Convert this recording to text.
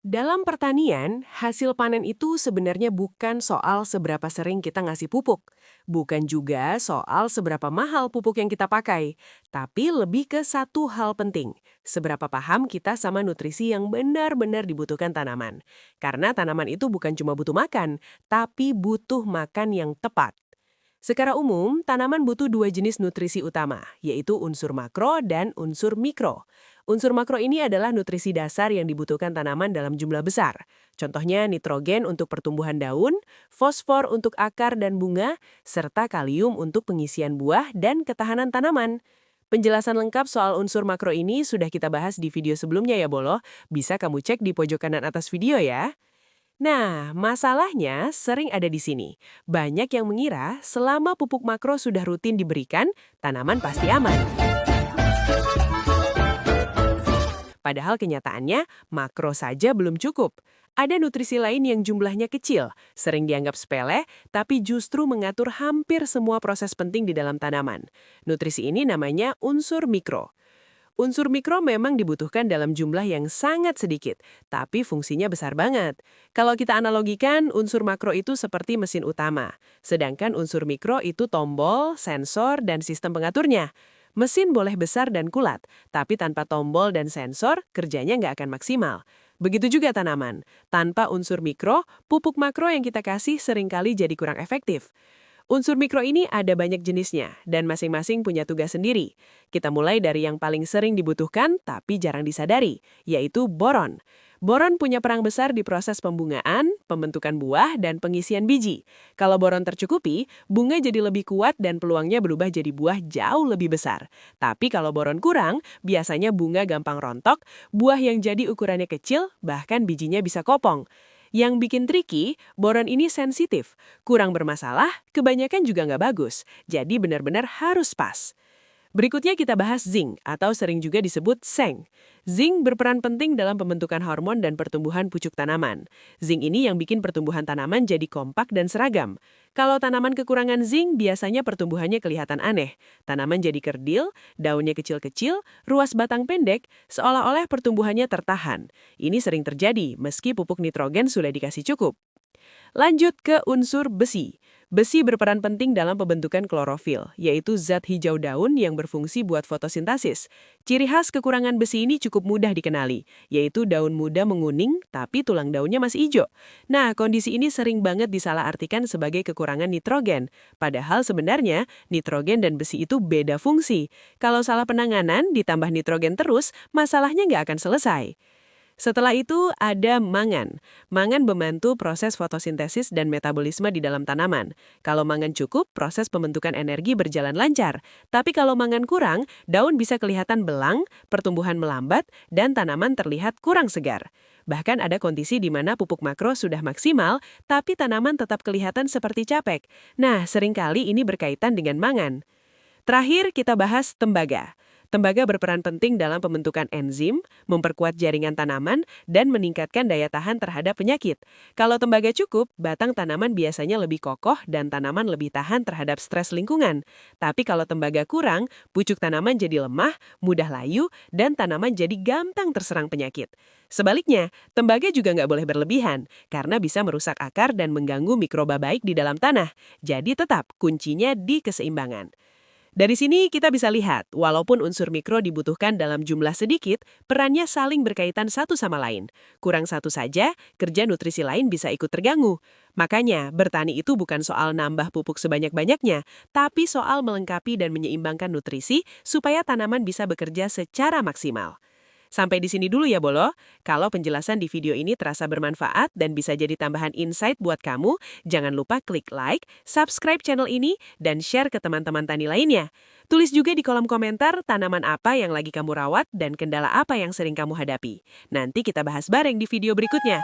Dalam pertanian, hasil panen itu sebenarnya bukan soal seberapa sering kita ngasih pupuk. Bukan juga soal seberapa mahal pupuk yang kita pakai. Tapi lebih ke satu hal penting. Seberapa paham kita sama nutrisi yang benar-benar dibutuhkan tanaman. Karena tanaman itu bukan cuma butuh makan, tapi butuh makan yang tepat. Secara umum, tanaman butuh dua jenis nutrisi utama, yaitu unsur makro dan unsur mikro. Unsur makro ini adalah nutrisi dasar yang dibutuhkan tanaman dalam jumlah besar. Contohnya nitrogen untuk pertumbuhan daun, fosfor untuk akar dan bunga, serta kalium untuk pengisian buah dan ketahanan tanaman. Penjelasan lengkap soal unsur makro ini sudah kita bahas di video sebelumnya ya Bolo. Bisa kamu cek di pojok kanan atas video ya. Nah, masalahnya sering ada di sini. Banyak yang mengira selama pupuk makro sudah rutin diberikan, tanaman pasti aman. Padahal kenyataannya, makro saja belum cukup. Ada nutrisi lain yang jumlahnya kecil, sering dianggap sepele, tapi justru mengatur hampir semua proses penting di dalam tanaman. Nutrisi ini namanya unsur mikro. Unsur mikro memang dibutuhkan dalam jumlah yang sangat sedikit, tapi fungsinya besar banget. Kalau kita analogikan, unsur makro itu seperti mesin utama, sedangkan unsur mikro itu tombol, sensor, dan sistem pengaturnya. Mesin boleh besar dan kulat, tapi tanpa tombol dan sensor, kerjanya nggak akan maksimal. Begitu juga tanaman. Tanpa unsur mikro, pupuk makro yang kita kasih seringkali jadi kurang efektif. Unsur mikro ini ada banyak jenisnya, dan masing-masing punya tugas sendiri. Kita mulai dari yang paling sering dibutuhkan tapi jarang disadari, yaitu boron. Boron punya peran besar di proses pembungaan, pembentukan buah, dan pengisian biji. Kalau boron tercukupi, bunga jadi lebih kuat dan peluangnya berubah jadi buah jauh lebih besar. Tapi kalau boron kurang, biasanya bunga gampang rontok, buah yang jadi ukurannya kecil, bahkan bijinya bisa kopong. Yang bikin tricky, boron ini sensitif. Kurang bermasalah, kebanyakan juga nggak bagus. Jadi benar-benar harus pas. Berikutnya kita bahas zinc, atau sering juga disebut seng. Zinc berperan penting dalam pembentukan hormon dan pertumbuhan pucuk tanaman. Zinc ini yang bikin pertumbuhan tanaman jadi kompak dan seragam. Kalau tanaman kekurangan zinc, biasanya pertumbuhannya kelihatan aneh. Tanaman jadi kerdil, daunnya kecil-kecil, ruas batang pendek, seolah-olah pertumbuhannya tertahan. Ini sering terjadi meski pupuk nitrogen sudah dikasih cukup. Lanjut ke unsur besi. Besi berperan penting dalam pembentukan klorofil, yaitu zat hijau daun yang berfungsi buat fotosintesis. Ciri khas kekurangan besi ini cukup mudah dikenali, yaitu daun muda menguning tapi tulang daunnya masih hijau. Nah, kondisi ini sering banget disalahartikan sebagai kekurangan nitrogen. Padahal sebenarnya, nitrogen dan besi itu beda fungsi. Kalau salah penanganan ditambah nitrogen terus, masalahnya nggak akan selesai. Setelah itu ada mangan. Mangan membantu proses fotosintesis dan metabolisme di dalam tanaman. Kalau mangan cukup, proses pembentukan energi berjalan lancar. Tapi kalau mangan kurang, daun bisa kelihatan belang, pertumbuhan melambat, dan tanaman terlihat kurang segar. Bahkan ada kondisi di mana pupuk makro sudah maksimal, tapi tanaman tetap kelihatan seperti capek. Nah, seringkali ini berkaitan dengan mangan. Terakhir, kita bahas tembaga. Tembaga berperan penting dalam pembentukan enzim, memperkuat jaringan tanaman, dan meningkatkan daya tahan terhadap penyakit. Kalau tembaga cukup, batang tanaman biasanya lebih kokoh dan tanaman lebih tahan terhadap stres lingkungan. Tapi kalau tembaga kurang, pucuk tanaman jadi lemah, mudah layu, dan tanaman jadi gampang terserang penyakit. Sebaliknya, tembaga juga nggak boleh berlebihan, karena bisa merusak akar dan mengganggu mikroba baik di dalam tanah. Jadi tetap, kuncinya di keseimbangan. Dari sini kita bisa lihat, walaupun unsur mikro dibutuhkan dalam jumlah sedikit, perannya saling berkaitan satu sama lain. Kurang satu saja, kerja nutrisi lain bisa ikut terganggu. Makanya, bertani itu bukan soal nambah pupuk sebanyak-banyaknya, tapi soal melengkapi dan menyeimbangkan nutrisi supaya tanaman bisa bekerja secara maksimal. Sampai di sini dulu ya Bolo. Kalau penjelasan di video ini terasa bermanfaat dan bisa jadi tambahan insight buat kamu, jangan lupa klik like, subscribe channel ini, dan share ke teman-teman tani lainnya. Tulis juga di kolom komentar tanaman apa yang lagi kamu rawat dan kendala apa yang sering kamu hadapi. Nanti kita bahas bareng di video berikutnya.